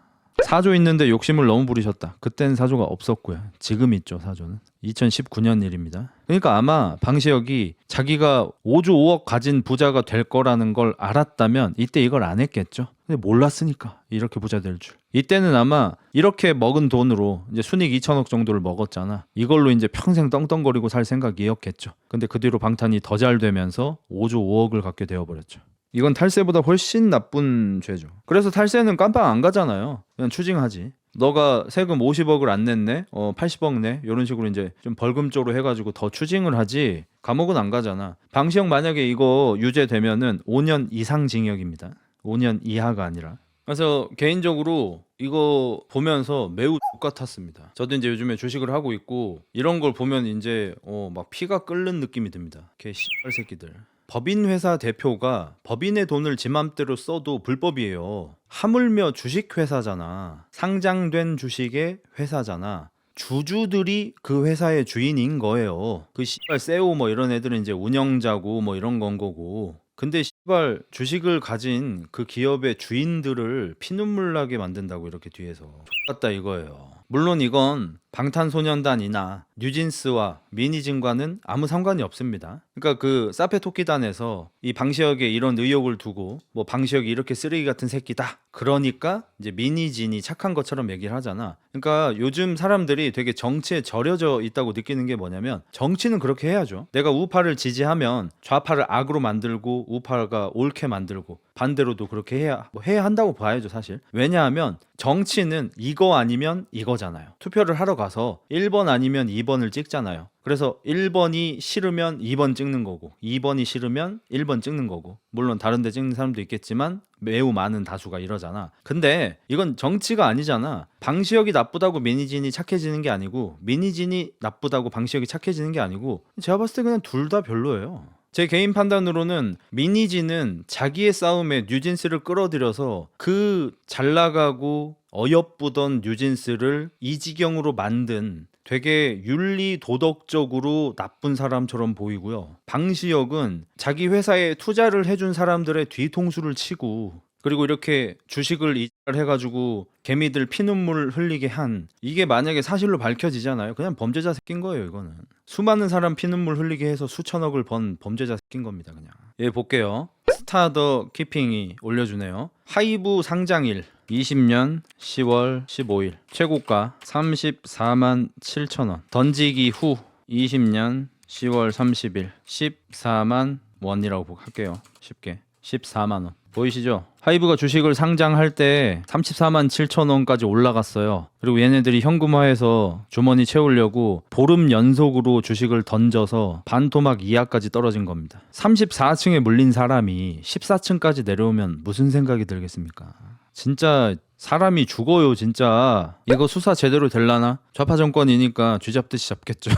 사조 있는데 욕심을 너무 부리셨다. 그때는 사조가 없었고요. 지금 있죠, 사조는. 2019년 일입니다. 그러니까 아마 방시혁이 자기가 5조 5억 가진 부자가 될 거라는 걸 알았다면 이때 이걸 안 했겠죠. 근데 몰랐으니까 이렇게 부자 될 줄. 이때는 아마 이렇게 먹은 돈으로 이제 순익 2천억 정도를 먹었잖아. 이걸로 이제 평생 떵떵거리고 살 생각이었겠죠. 근데 그 뒤로 방탄이 더 잘 되면서 5조 5억을 갖게 되어버렸죠. 이건 탈세보다 훨씬 나쁜 죄죠. 그래서 탈세는 깜빵 안 가잖아요. 그냥 추징하지. 너가 세금 50억을 안 냈네? 80억 내? 이런 식으로 이제 좀 벌금 쪽으로 해가지고 더 추징을 하지. 감옥은 안 가잖아. 방시혁 만약에 이거 유죄되면은 5년 이상 징역입니다. 5년 이하가 아니라. 그래서 개인적으로 이거 보면서 매우 똑같았습니다. 저도 이제 요즘에 주식을 하고 있고 이런 걸 보면 이제 막 피가 끓는 느낌이 듭니다. 개 씨발 새끼들. 법인 회사 대표가 법인의 돈을 지 맘대로 써도 불법이에요. 하물며 주식회사잖아. 상장된 주식의 회사잖아. 주주들이 그 회사의 주인인 거예요. 그 씨발 세오 뭐 이런 애들은 이제 운영자고 뭐 이런 건 거고. 근데 씨발 주식을 가진 그 기업의 주인들을 피눈물 나게 만든다고 이렇게 뒤에서 X같다 이거예요. 물론 이건 방탄소년단이나 뉴진스와 미니진과는 아무 상관이 없습니다. 그러니까 그 사페토끼단에서 이 방시혁의 이런 의혹을 두고 뭐 방시혁이 이렇게 쓰레기 같은 새끼다. 그러니까 이제 미니진이 착한 것처럼 얘기를 하잖아. 그러니까 요즘 사람들이 되게 정치에 절여져 있다고 느끼는 게 뭐냐면 정치는 그렇게 해야죠. 내가 우파를 지지하면 좌파를 악으로 만들고 우파가 옳게 만들고 반대로도 그렇게 해야 한다고 봐야죠 사실. 왜냐하면 정치는 이거 아니면 이거잖아요. 투표를 하러 가서 1번 아니면 2번을 찍잖아요. 그래서 1번이 싫으면 2번 찍는 거고 2번이 싫으면 1번 찍는 거고 물론 다른 데 찍는 사람도 있겠지만 매우 많은 다수가 이러잖아. 근데 이건 정치가 아니잖아. 방시혁이 나쁘다고 미니진이 착해지는 게 아니고 미니진이 나쁘다고 방시혁이 착해지는 게 아니고 제가 봤을 때 그냥 둘 다 별로예요. 제 개인 판단으로는 미니진은 자기의 싸움에 뉴진스를 끌어들여서 그 잘나가고 어여쁘던 뉴진스를 이 지경으로 만든 되게 윤리 도덕적으로 나쁜 사람처럼 보이고요. 방시혁은 자기 회사에 투자를 해준 사람들의 뒤통수를 치고 그리고 이렇게 주식을 이탈해가지고 개미들 피눈물 흘리게 한 이게 만약에 사실로 밝혀지잖아요. 그냥 범죄자 새끼인 거예요. 이거는 수많은 사람 피눈물 흘리게 해서 수천억을 번 범죄자 새끼인 겁니다. 그냥 예 볼게요. 스타더 키핑이 올려주네요. 하이브 상장일 20년 10월 15일 최고가 34만 7천원 던지기 후 20년 10월 30일 14만 원이라고 할게요. 쉽게 14만원 보이시죠? 하이브가 주식을 상장할 때 34만 7천 원까지 올라갔어요. 그리고 얘네들이 현금화해서 주머니 채우려고 보름 연속으로 주식을 던져서 반토막 이하까지 떨어진 겁니다. 34층에 물린 사람이 14층까지 내려오면 무슨 생각이 들겠습니까? 진짜 사람이 죽어요 진짜. 이거 수사 제대로 될라나? 좌파 정권이니까 쥐잡듯이 잡겠죠.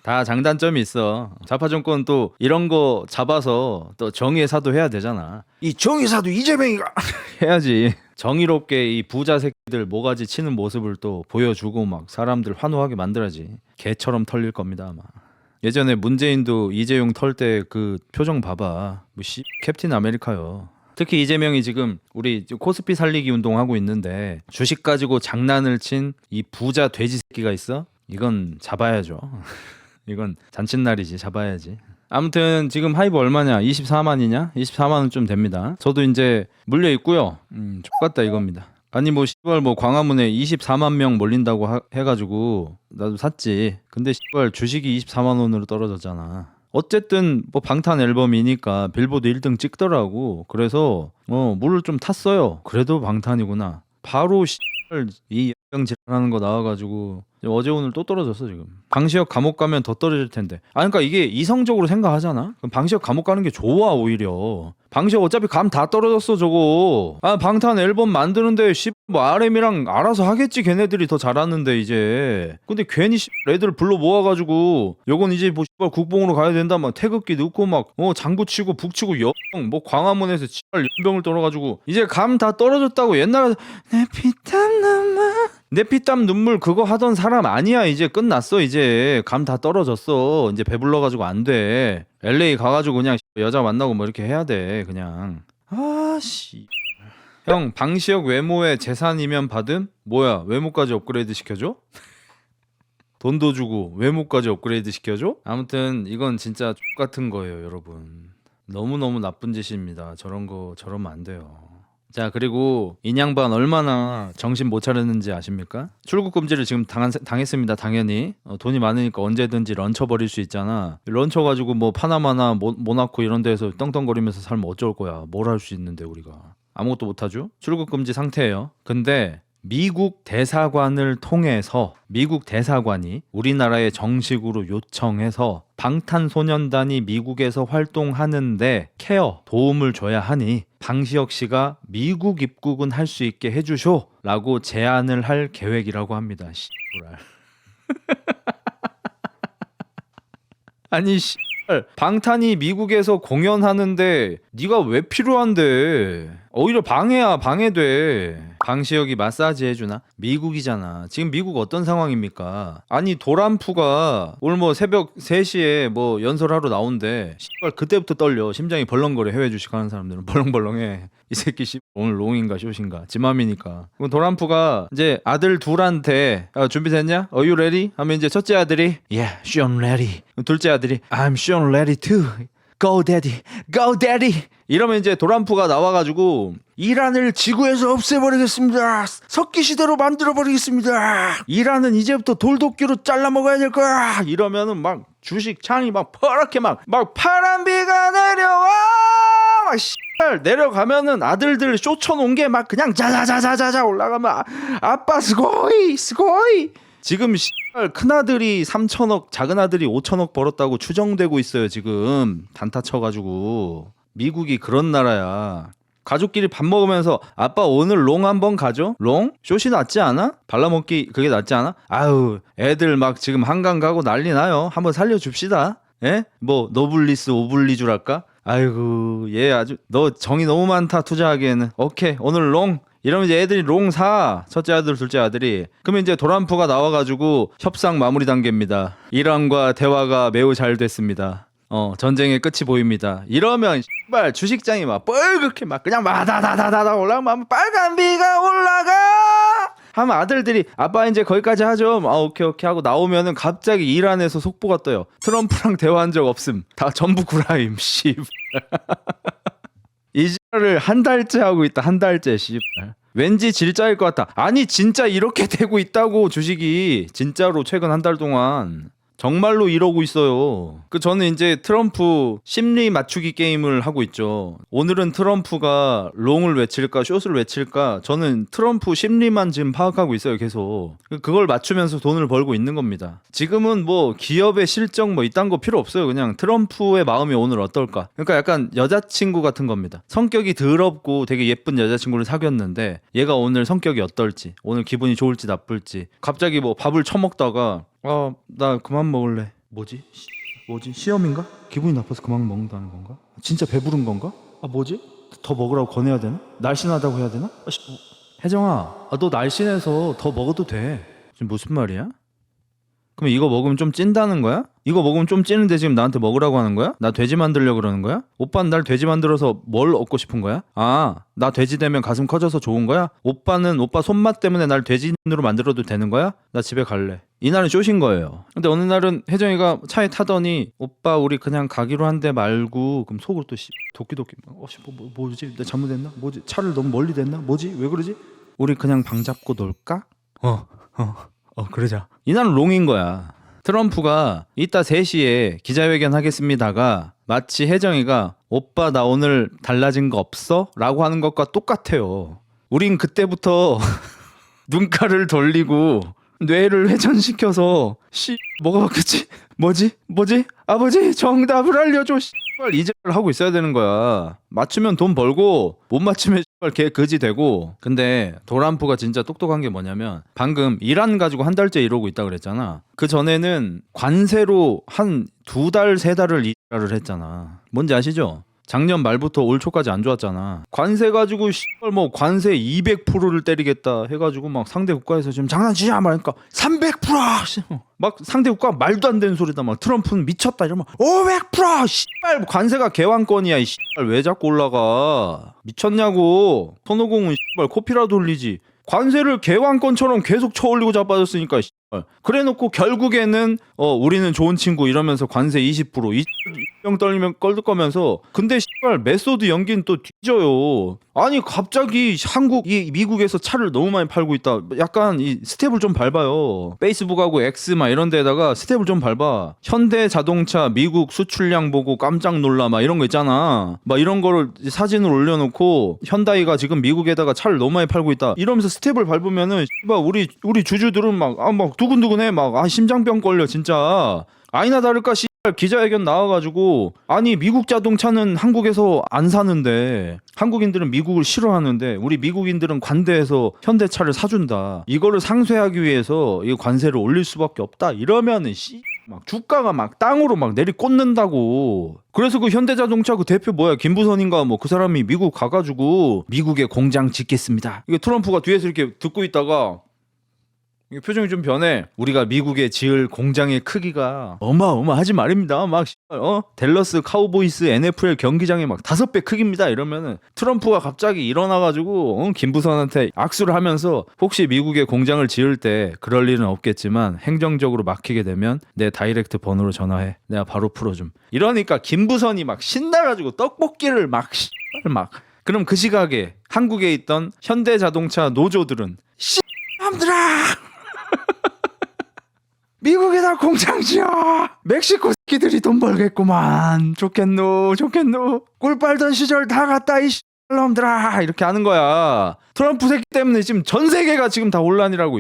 다 장단점이 있어. 좌파 정권 또 이런 거 잡아서 또 정의의 사도 해야 되잖아. 이 정의의 사도 이재명이가 해야지. 정의롭게 이 부자 새끼들 모가지 치는 모습을 또 보여주고 막 사람들 환호하게 만들어야지. 개처럼 털릴 겁니다 아마. 예전에 문재인도 이재용 털 때 그 표정 봐봐. 뭐 캡틴 아메리카요. 특히 이재명이 지금 우리 코스피 살리기 운동하고 있는데 주식 가지고 장난을 친 이 부자 돼지 새끼가 있어? 이건 잡아야죠. 이건 잔칫날이지. 잡아야지. 아무튼 지금 하이브 얼마냐? 24만이냐? 24만원 좀 됩니다. 저도 이제 물려 있고요. X같다 이겁니다. 아니 뭐 씨발 뭐 광화문에 24만 명 몰린다고 해가지고 나도 샀지. 근데 씨발 주식이 24만 원으로 떨어졌잖아. 어쨌든 뭐 방탄 앨범이니까 빌보드 1등 찍더라고. 그래서 물을 좀 탔어요. 그래도 방탄이구나. 바로 씨발 이 병질하는 거 나와가지고 어제 오늘 또 떨어졌어 지금. 방시혁 감옥 가면 더 떨어질 텐데. 그러니까 이게 이성적으로 생각하잖아. 그럼 방시혁 감옥 가는 게 좋아 오히려. 방시혁 어차피 감 다 떨어졌어 저거. 방탄 앨범 만드는데 뭐 RM이랑 알아서 하겠지. 걔네들이 더 잘하는데 이제. 근데 괜히 애들 불러 모아가지고 요건 이제 뭐 국뽕으로 가야 된다 막 태극기 넣고 막 장구 치고 북치고 뭐 광화문에서 연병을 떨어가지고 이제 감 다 떨어졌다고. 옛날에 내 피땀 눈물 내 피땀 눈물 그거 하던 사람 아니야. 이제 끝났어. 이제 감 다 떨어졌어. 이제 배불러가지고 안 돼. LA 가가지고 그냥 여자 만나고 뭐 이렇게 해야 돼 그냥. 아씨. 형 방시혁 외모에 재산이면 받음? 뭐야 외모까지 업그레이드 시켜줘? 돈도 주고 외모까지 업그레이드 시켜줘? 아무튼 이건 진짜 X같은 거예요 여러분. 너무너무 나쁜 짓입니다. 저런 거 저러면 안 돼요. 자 그리고 인양반 얼마나 정신 못 차렸는지 아십니까? 출국 금지를 지금 당했습니다. 당연히 돈이 많으니까 언제든지 런처 버릴 수 있잖아. 런처 가지고 뭐 파나마나 모나코 이런 데서 떵떵거리면서 살면 어쩔 거야. 뭘 할 수 있는데 우리가 아무것도 못하죠. 출국 금지 상태예요. 근데 미국 대사관을 통해서 미국 대사관이 우리나라에 정식으로 요청해서 방탄소년단이 미국에서 활동하는데 케어 도움을 줘야 하니 방시혁 씨가 미국 입국은 할 수 있게 해주쇼 라고 제안을 할 계획이라고 합니다. 씨발. 아니 방탄이 미국에서 공연하는데 네가 왜 필요한데? 오히려 방해야. 방해돼. 방시혁이 마사지 해주나? 미국이잖아. 지금 미국 어떤 상황입니까? 아니 도란프가 오늘 뭐 새벽 3시에 뭐 연설하러 나온대. 씨발 그때부터 떨려. 심장이 벌렁거려. 해외 주식하는 사람들은 벌렁벌렁해. 이 새끼 씨 오늘 롱인가 숏인가 지 맘이니까. 도란프가 이제 아들 둘한테 준비됐냐? Are you ready? 하면 이제 첫째 아들이 Yeah, Sean ready. 둘째 아들이 I'm Sean ready too. Go daddy, go daddy. 이러면 이제 도란프가 나와가지고 이란을 지구에서 없애버리겠습니다. 석기 시대로 만들어버리겠습니다. 이란은 이제부터 돌도끼로 잘라 먹어야 될 거야. 이러면은 막 주식 창이 막 퍼렇게 막 파란 비가 내려와. 막 씨발 내려가면은 아들들 쇼쳐놓은 게 막 그냥 자자자자자자 올라가면 아빠 스고이 스고이. 지금 큰아들이 3천억 작은아들이 5천억 벌었다고 추정되고 있어요. 지금 단타 쳐가지고. 미국이 그런 나라야. 가족끼리 밥 먹으면서 아빠 오늘 롱 한번 가죠? 롱? 숏이 낫지 않아? 발라먹기 그게 낫지 않아? 아유 애들 막 지금 한강 가고 난리 나요. 한번 살려줍시다. 예? 뭐 노블리스 오블리주랄까? 아이고 얘 아주 너 정이 너무 많다 투자하기에는. 오케이 오늘 롱. 이러면 이제 애들이 롱 사. 첫째 아들 둘째 아들이. 그러면 이제 도란프가 나와가지고 협상 마무리 단계입니다. 이란과 대화가 매우 잘 됐습니다. 전쟁의 끝이 보입니다. 이러면 씨발 주식장이 막 뻘겋게 막 그냥 마다다다다다 올라가면 빨간 비가 올라가 하면 아들들이 아빠 이제 거기까지 하죠. 오케이 하고 나오면은 갑자기 이란에서 속보가 떠요. 트럼프랑 대화한 적 없음. 다 전부 구라임. 씨. 이 지랄을 한 달째 하고 있다. 한 달째. 씨. 왠지 질짜일 것 같다. 아니 진짜 이렇게 되고 있다고. 주식이 진짜로 최근 한 달 동안 정말로 이러고 있어요. 저는 이제 트럼프 심리 맞추기 게임을 하고 있죠. 오늘은 트럼프가 롱을 외칠까 숏을 외칠까 저는 트럼프 심리만 지금 파악하고 있어요. 계속 그걸 맞추면서 돈을 벌고 있는 겁니다. 지금은 뭐 기업의 실적 뭐 이딴 거 필요 없어요. 그냥 트럼프의 마음이 오늘 어떨까. 그러니까 약간 여자친구 같은 겁니다. 성격이 더럽고 되게 예쁜 여자친구를 사귀었는데 얘가 오늘 성격이 어떨지, 오늘 기분이 좋을지 나쁠지. 갑자기 뭐 밥을 처먹다가 나 그만 먹을래. 뭐지? 시험인가? 기분이 나빠서 그만 먹는다는 건가? 진짜 배부른 건가? 뭐지? 더 먹으라고 권해야 되나? 날씬하다고 해야 되나? 혜정아, 너 날씬해서 더 먹어도 돼. 지금 무슨 말이야? 그럼 이거 먹으면 좀 찐다는 거야? 이거 먹으면 좀 찌는데 지금 나한테 먹으라고 하는 거야? 나 돼지 만들려고 그러는 거야? 오빠는 날 돼지 만들어서 뭘 얻고 싶은 거야? 나 돼지 되면 가슴 커져서 좋은 거야? 오빠는 오빠 손맛 때문에 날 돼지인으로 만들어도 되는 거야? 나 집에 갈래. 이날은 쇼신 거예요. 근데 어느 날은 혜정이가 차에 타더니 오빠 우리 그냥 가기로 한데 말고. 그럼 속으로 또 도끼도끼 뭐지? 내가 잘못했나? 뭐지? 차를 너무 멀리 댔나? 뭐지? 왜 그러지? 우리 그냥 방 잡고 놀까? 그러자. 이날은 롱인 거야. 트럼프가 이따 3시에 기자회견 하겠습니다가 마치 혜정이가 오빠 나 오늘 달라진 거 없어? 라고 하는 것과 똑같아요. 우린 그때부터 눈가를 돌리고 뇌를 회전시켜서 뭐가 바뀌었지? 뭐지? 아버지 정답을 알려줘. 이제 하고 있어야 되는 거야. 맞추면 돈 벌고 못 맞추면 개 그지 되고. 근데 도란프가 진짜 똑똑한 게 뭐냐면 방금 이란 가지고 한 달째 이러고 있다 그랬잖아. 그 전에는 관세로 한 2달 3달을 이라를 했잖아. 뭔지 아시죠? 작년 말부터 올 초까지 안 좋았잖아. 관세 가지고 뭐 관세 200%를 때리겠다 해가지고 막 상대 국가에서 지금 장난치냐 말니까 300%! 막 상대 국가 말도 안 되는 소리다. 막 트럼프는 미쳤다 이러면 500%! 씨발 관세가 개왕권이야. 이 씨발 왜 자꾸 올라가? 미쳤냐고. 손오공은 씨발 코피라도 흘리지. 관세를 개왕권처럼 계속 쳐올리고 자빠졌으니까 그래놓고 결국에는 우리는 좋은 친구 이러면서 관세 20% 이병 떨리면 껄 거면서 근데 씨발 메소드 연기는 또 뒤져요. 아니 갑자기 미국에서 차를 너무 많이 팔고 있다. 약간 이 스텝을 좀 밟아요. 페이스북하고 X 막 이런 데다가 스텝을 좀 밟아. 현대 자동차 미국 수출량 보고 깜짝 놀라 막 이런 거 있잖아. 막 이런 거를 사진을 올려놓고 현다이가 지금 미국에다가 차를 너무 많이 팔고 있다 이러면서 스텝을 밟으면은 씨발 우리 주주들은 막 두근두근해. 막 심장병 걸려 진짜. 아니나 다를까 기자회견 나와가지고 아니 미국 자동차는 한국에서 안 사는데 한국인들은 미국을 싫어하는데 우리 미국인들은 관대해서 현대차를 사준다. 이거를 상쇄하기 위해서 이 관세를 올릴 수밖에 없다. 이러면은 막 주가가 막 땅으로 막 내리꽂는다고. 그래서 그 현대자동차 그 대표 김부선인가 뭐 그 사람이 미국 가가지고 미국에 공장 짓겠습니다. 이게 트럼프가 뒤에서 이렇게 듣고 있다가 표정이 좀 변해. 우리가 미국에 지을 공장의 크기가 어마어마하지 말입니다. 막 댈러스 카우보이스 NFL 경기장의 막 5배 크기입니다. 이러면은 트럼프가 갑자기 일어나가지고 김부선한테 악수를 하면서 혹시 미국에 공장을 지을 때 그럴 일은 없겠지만 행정적으로 막히게 되면 내 다이렉트 번호로 전화해. 내가 바로 풀어줌. 이러니까 김부선이 막 신나가지고 떡볶이를 막 그럼 그 시각에 한국에 있던 현대자동차 노조들은 남들아 미국에다 공장 지어. 멕시코 새끼들이 돈 벌겠구만. 좋겠노. 꿀 빨던 시절 다 갔다 이 놈들아. 이렇게 하는 거야. 트럼프 새끼 때문에 지금 전 세계가 지금 다 혼란이라고.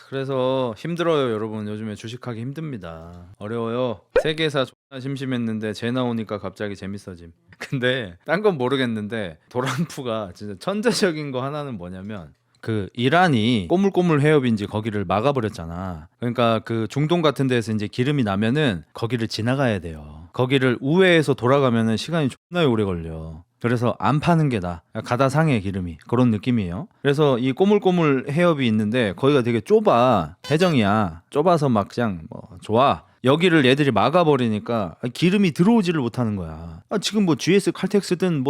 그래서 힘들어요 여러분. 요즘에 주식하기 힘듭니다. 어려워요. 세계사 존나 심심했는데 쟤 나오니까 갑자기 재밌어짐. 근데 딴 건 모르겠는데 도란프가 진짜 천재적인 거 하나는 뭐냐면 그 이란이 꼬물꼬물 해협인지 거기를 막아버렸잖아. 그러니까 그 중동 같은 데서 이제 기름이 나면은 거기를 지나가야 돼요. 거기를 우회해서 돌아가면은 시간이 존나 오래 걸려. 그래서 안 파는 게 나. 가다 상해 기름이. 그런 느낌이에요. 그래서 이 꼬물꼬물 해협이 있는데 거기가 되게 좁아. 해정이야. 좁아서 막 그냥 좋아. 여기를 얘들이 막아버리니까 기름이 들어오지를 못하는 거야. 지금 GS 칼텍스든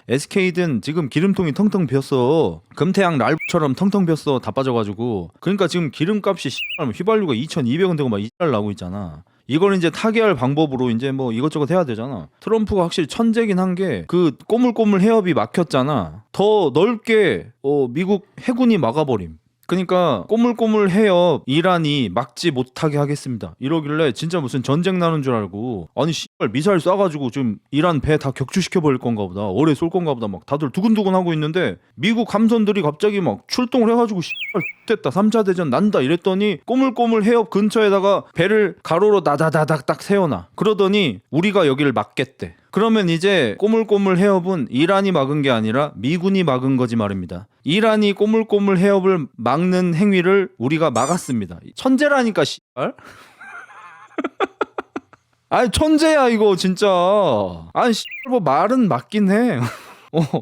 SK든 지금 기름통이 텅텅 비었어. 금태양 랄처럼 텅텅 비었어. 다 빠져가지고. 그러니까 지금 기름값이 휘발유가 2,200원 되고 막 이달 나고 있잖아. 이걸 이제 타개할 방법으로 이제 이것저것 해야 되잖아. 트럼프가 확실히 천재긴 한 게 그 꼬물꼬물 해협이 막혔잖아. 더 넓게 미국 해군이 막아버림. 그러니까 꼬물꼬물 해협 이란이 막지 못하게 하겠습니다. 이러길래 진짜 무슨 전쟁 나는 줄 알고 아니 미사일 쏴가지고 지금 이란 배 다 격추시켜 버릴 건가 보다. 오래 쏠 건가 보다. 막 다들 두근두근 하고 있는데 미국 함선들이 갑자기 막 출동을 해가지고 됐다 3차 대전 난다 이랬더니 꼬물꼬물 해협 근처에다가 배를 가로로 나다다닥 딱 세워놔. 그러더니 우리가 여기를 막겠대. 그러면 이제 꼬물꼬물 해협은 이란이 막은 게 아니라 미군이 막은 거지 말입니다. 이란이 꼬물꼬물 해협을 막는 행위를 우리가 막았습니다. 천재라니까 씨발. 아니 천재야 이거 진짜. 아니 씨발 말은 맞긴 해.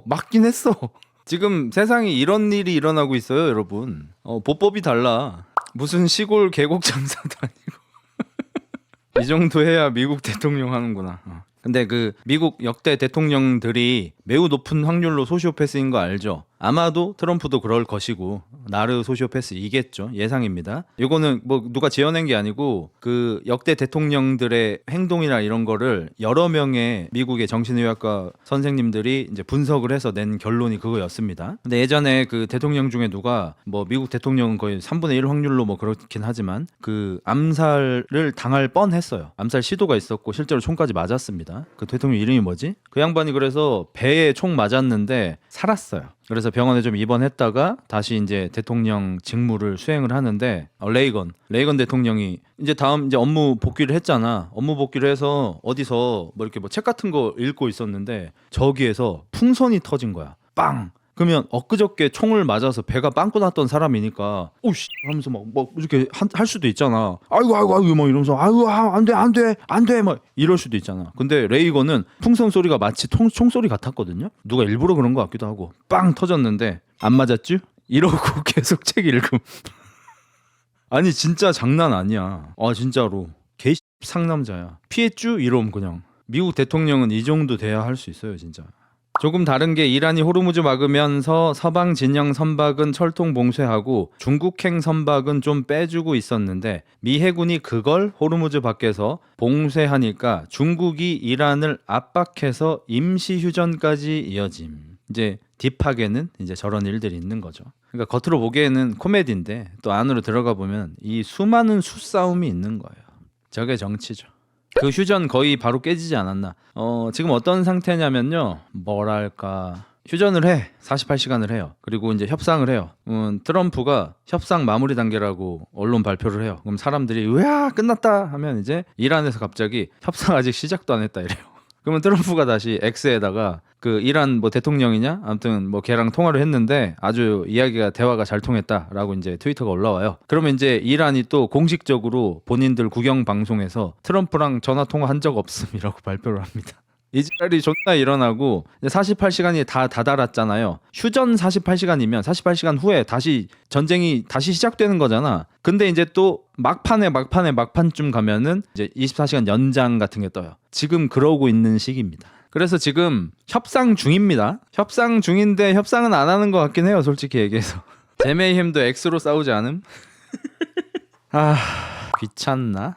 맞긴 했어. 지금 세상에 이런 일이 일어나고 있어요 여러분. 보법이 달라. 무슨 시골 계곡 장사도 아니고. 이 정도 해야 미국 대통령 하는구나. 근데 그 미국 역대 대통령들이 매우 높은 확률로 소시오패스인 거 알죠? 아마도 트럼프도 그럴 것이고 나르 소시오패스이겠죠. 예상입니다. 이거는 누가 지어낸 게 아니고 그 역대 대통령들의 행동이나 이런 거를 여러 명의 미국의 정신의학과 선생님들이 이제 분석을 해서 낸 결론이 그거였습니다. 근데 예전에 그 대통령 중에 누가 미국 대통령은 거의 3분의 1 확률로 그렇긴 하지만 그 암살을 당할 뻔했어요. 암살 시도가 있었고 실제로 총까지 맞았습니다. 그 대통령 이름이 뭐지? 그 양반이 그래서 배 배에 총 맞았는데 살았어요. 그래서 병원에 좀 입원했다가 다시 이제 대통령 직무를 수행을 하는데 레이건 대통령이 이제 다음 이제 업무 복귀를 했잖아. 업무 복귀를 해서 어디서 뭐 이렇게 뭐 책 같은 거 읽고 있었는데 저기에서 풍선이 터진 거야. 빵. 그러면 엊그저께 총을 맞아서 배가 빵꾸 났던 사람이니까 오씨 하면서 막 이렇게 할 수도 있잖아. 아이고 막 이러면서 아이고 안돼 막 이럴 수도 있잖아. 근데 레이건은 풍선 소리가 마치 총소리 같았거든요. 누가 일부러 그런 것 같기도 하고 빵 터졌는데 안 맞았쥬? 이러고 계속 책 읽음. 아니 진짜 장난 아니야. 아 진짜로 개 상남자야. 피했쥬? 이러면 그냥 미국 대통령은 이 정도 돼야 할 수 있어요 진짜. 조금 다른 게 이란이 호르무즈 막으면서 서방 진영 선박은 철통 봉쇄하고 중국행 선박은 좀 빼주고 있었는데 미 해군이 그걸 호르무즈 밖에서 봉쇄하니까 중국이 이란을 압박해서 임시 휴전까지 이어짐. 이제 딥하게는 이제 저런 일들이 있는 거죠. 그러니까 겉으로 보기에는 코미디인데 또 안으로 들어가 보면 이 수많은 수싸움이 있는 거예요. 저게 정치죠. 그 휴전 거의 바로 깨지지 않았나. 지금 어떤 상태냐면요. 뭐랄까. 휴전을 해. 48시간을 해요. 그리고 이제 협상을 해요. 트럼프가 협상 마무리 단계라고 언론 발표를 해요. 그럼 사람들이 으아 끝났다 하면 이제 이란에서 갑자기 협상 아직 시작도 안 했다 이래요. 그러면 트럼프가 다시 X에다가 그 이란 뭐 대통령이냐 아무튼 뭐 걔랑 통화를 했는데 아주 대화가 잘 통했다라고 이제 트위터가 올라와요. 그러면 이제 이란이 또 공식적으로 본인들 국영 방송에서 트럼프랑 전화 통화한 적 없음이라고 발표를 합니다. 이 지랄이 존나 일어나고 48시간이 다 다다랐잖아요. 휴전 48시간이면 48시간 후에 다시 전쟁이 다시 시작되는 거잖아. 근데 이제 또 막판쯤 가면은 이제 24시간 연장 같은 게 떠요. 지금 그러고 있는 시기입니다. 그래서 지금 협상 중입니다. 협상 중인데 협상은 안 하는 것 같긴 해요. 솔직히 얘기해서. 제메이 힘도 X로 싸우지 않음? 귀찮나?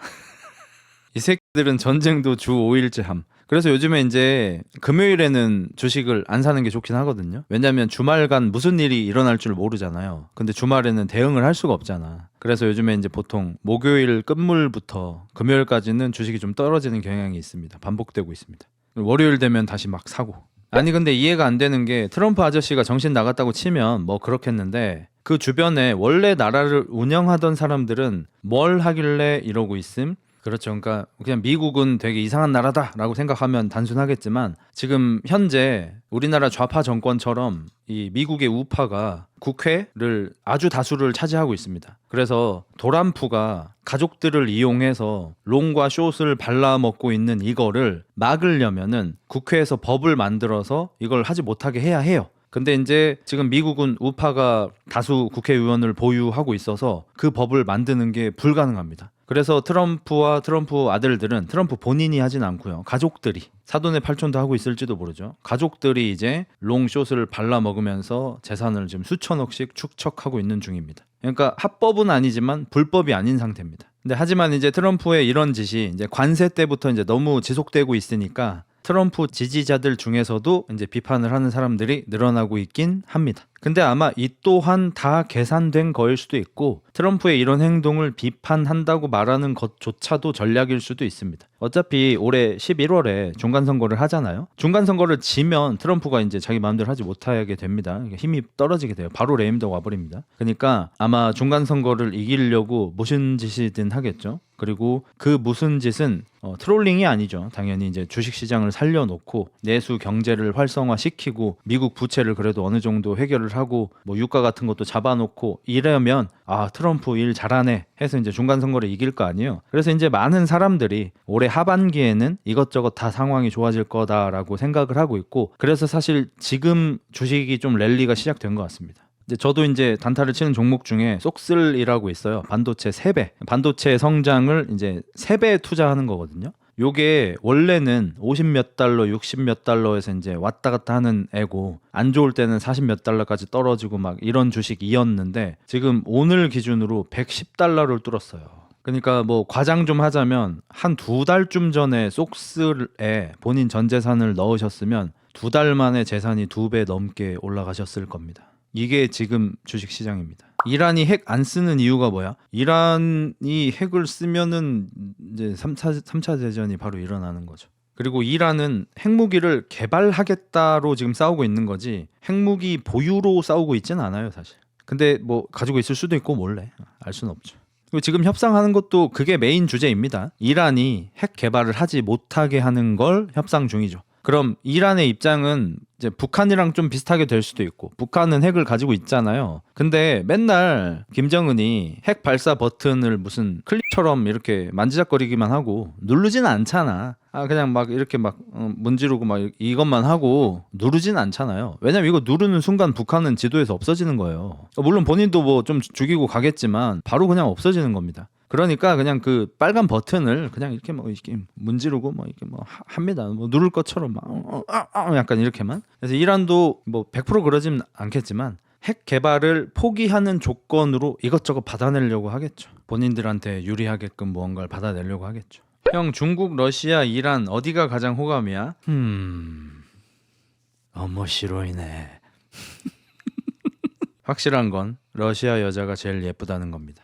이 새끼들은 전쟁도 주 5일째 함. 그래서 요즘에 이제 금요일에는 주식을 안 사는 게 좋긴 하거든요. 왜냐면 주말간 무슨 일이 일어날 줄 모르잖아요. 근데 주말에는 대응을 할 수가 없잖아. 그래서 요즘에 이제 보통 목요일 끝물부터 금요일까지는 주식이 좀 떨어지는 경향이 있습니다. 반복되고 있습니다. 월요일 되면 다시 막 사고. 아니 근데 이해가 안 되는 게 트럼프 아저씨가 정신 나갔다고 치면 뭐 그렇겠는데 그 주변에 원래 나라를 운영하던 사람들은 뭘 하길래 이러고 있음? 그렇죠. 그러니까 그냥 미국은 되게 이상한 나라다라고 생각하면 단순하겠지만 지금 현재 우리나라 좌파 정권처럼 이 미국의 우파가 국회를 아주 다수를 차지하고 있습니다. 그래서 도란프가 가족들을 이용해서 롱과 숏을 발라먹고 있는 이거를 막으려면은 국회에서 법을 만들어서 이걸 하지 못하게 해야 해요. 근데 이제 지금 미국은 우파가 다수 국회의원을 보유하고 있어서 그 법을 만드는 게 불가능합니다. 그래서 트럼프와 트럼프 아들들은 트럼프 본인이 하진 않고요. 가족들이 사돈의 팔촌도 하고 있을지도 모르죠. 가족들이 이제 롱숏을 발라먹으면서 재산을 지금 수천억씩 축적하고 있는 중입니다. 그러니까 합법은 아니지만 불법이 아닌 상태입니다. 근데 하지만 이제 트럼프의 이런 짓이 이제 관세 때부터 이제 너무 지속되고 있으니까 트럼프 지지자들 중에서도 이제 비판을 하는 사람들이 늘어나고 있긴 합니다. 근데 아마 이 또한 다 계산된 거일 수도 있고 트럼프의 이런 행동을 비판한다고 말하는 것조차도 전략일 수도 있습니다. 어차피 올해 11월에 중간선거를 하잖아요. 중간선거를 지면 트럼프가 이제 자기 마음대로 하지 못하게 됩니다. 힘이 떨어지게 돼요. 바로 레임덕 와버립니다. 그러니까 아마 중간선거를 이기려고 무슨 짓이든 하겠죠. 그리고 그 무슨 짓은 트롤링이 아니죠. 당연히 이제 주식시장을 살려놓고 내수 경제를 활성화시키고 미국 부채를 그래도 어느 정도 해결을 하고 뭐 유가 같은 것도 잡아놓고 이러면 트럼프 일 잘하네 해서 이제 중간선거를 이길 거 아니에요. 그래서 이제 많은 사람들이 올해 하반기에는 이것저것 다 상황이 좋아질 거다라고 생각을 하고 있고 그래서 사실 지금 주식이 좀 랠리가 시작된 것 같습니다. 저도 이제 단타를 치는 종목 중에 쏙슬이라고 있어요. 반도체 3배. 반도체 성장을 이제 3배 투자하는 거거든요. 요게 원래는 50 몇 달러, 60 몇 달러에서 이제 왔다 갔다 하는 애고 안 좋을 때는 40 몇 달러까지 떨어지고 막 이런 주식이었는데 지금 오늘 기준으로 110달러를 뚫었어요. 그러니까 뭐 과장 좀 하자면 한 2달쯤 전에 쏙슬에 본인 전 재산을 넣으셨으면 2달 만에 재산이 2배 넘게 올라가셨을 겁니다. 이게 지금 주식 시장입니다. 이란이 핵 안 쓰는 이유가 뭐야? 이란이 핵을 쓰면은 이제 3차 대전이 바로 일어나는 거죠. 그리고 이란은 핵무기를 개발하겠다로 지금 싸우고 있는 거지 핵무기 보유로 싸우고 있지는 않아요 사실. 근데 뭐 가지고 있을 수도 있고 몰래 알 수는 없죠. 그리고 지금 협상하는 것도 그게 메인 주제입니다. 이란이 핵 개발을 하지 못하게 하는 걸 협상 중이죠. 그럼 이란의 입장은 이제 북한이랑 좀 비슷하게 될 수도 있고, 북한은 핵을 가지고 있잖아요. 근데 맨날 김정은이 핵 발사 버튼을 무슨 클릭처럼 이렇게 만지작거리기만 하고 누르지는 않잖아. 그냥 막 이렇게 막 문지르고 막 이것만 하고 누르진 않잖아요. 왜냐면 이거 누르는 순간 북한은 지도에서 없어지는 거예요. 물론 본인도 뭐 좀 죽이고 가겠지만 바로 그냥 없어지는 겁니다. 그러니까 그냥 그 빨간 버튼을 그냥 이렇게 뭐 이렇게 문지르고 뭐 이렇게 뭐 합니다. 뭐 누를 것처럼 막 약간 이렇게만. 그래서 이란도 뭐 100% 그러진 않겠지만 핵 개발을 포기하는 조건으로 이것저것 받아내려고 하겠죠. 본인들한테 유리하게끔 무언가를 받아내려고 하겠죠. 형, 중국, 러시아, 이란 어디가 가장 호감이야? 어머시로이네. 확실한 건 러시아 여자가 제일 예쁘다는 겁니다.